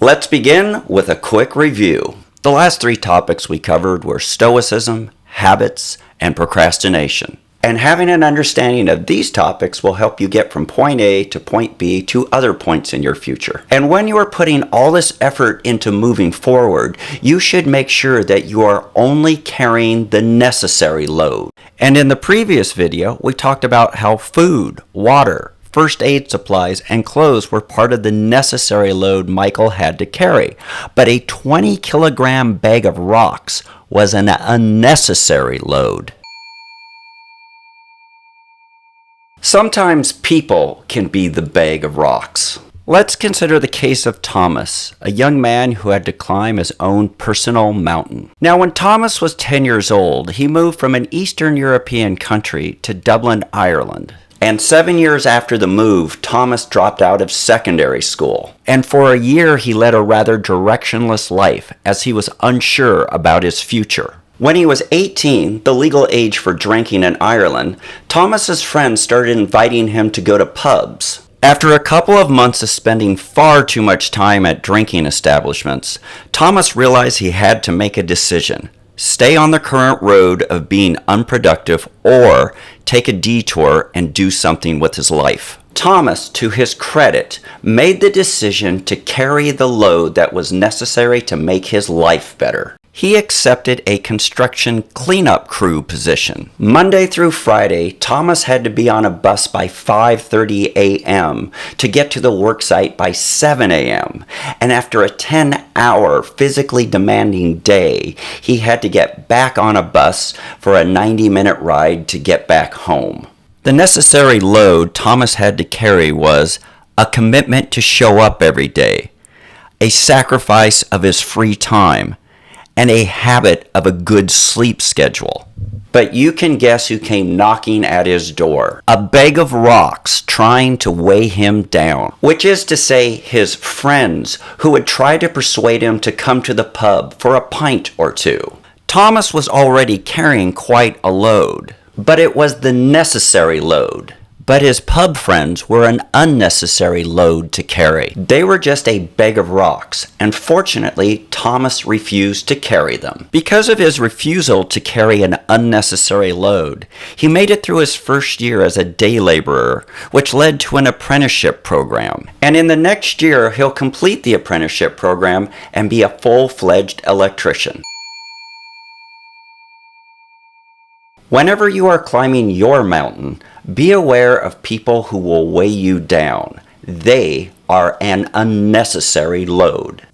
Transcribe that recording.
Let's begin with a quick review. The last three topics we covered were stoicism, habits, and procrastination. And having an understanding of these topics will help you get from point A to point B to other points in your future. And when you are putting all this effort into moving forward, you should make sure that you are only carrying the necessary load. And in the previous video, we talked about how food, water, first aid supplies, and clothes were part of the necessary load Michael had to carry. But a 20-kilogram bag of rocks was an unnecessary load. Sometimes people can be the bag of rocks. Let's consider the case of Thomas, a young man who had to climb his own personal mountain. Now, when Thomas was 10 years old, he moved from an Eastern European country to Dublin, Ireland. And 7 years after the move, Thomas dropped out of secondary school. And for a year, he led a rather directionless life as he was unsure about his future. When he was 18, the legal age for drinking in Ireland, Thomas's friends started inviting him to go to pubs. After a couple of months of spending far too much time at drinking establishments, Thomas realized he had to make a decision. Stay on the current road of being unproductive or take a detour and do something with his life. Thomas, to his credit, made the decision to carry the load that was necessary to make his life better. He accepted a construction cleanup crew position. Monday through Friday, Thomas had to be on a bus by 5:30 a.m. to get to the worksite by 7 a.m. And after a 10-hour physically demanding day, he had to get back on a bus for a 90-minute ride to get back home. The necessary load Thomas had to carry was a commitment to show up every day, a sacrifice of his free time, and a habit of a good sleep schedule. But you can guess who came knocking at his door. A bag of rocks trying to weigh him down, which is to say his friends who would try to persuade him to come to the pub for a pint or two. Thomas was already carrying quite a load, but it was the necessary load. But his pub friends were an unnecessary load to carry. They were just a bag of rocks, and fortunately, Thomas refused to carry them. Because of his refusal to carry an unnecessary load, he made it through his first year as a day laborer, which led to an apprenticeship program. And in the next year, he'll complete the apprenticeship program and be a full-fledged electrician. Whenever you are climbing your mountain, be aware of people who will weigh you down. They are an unnecessary load.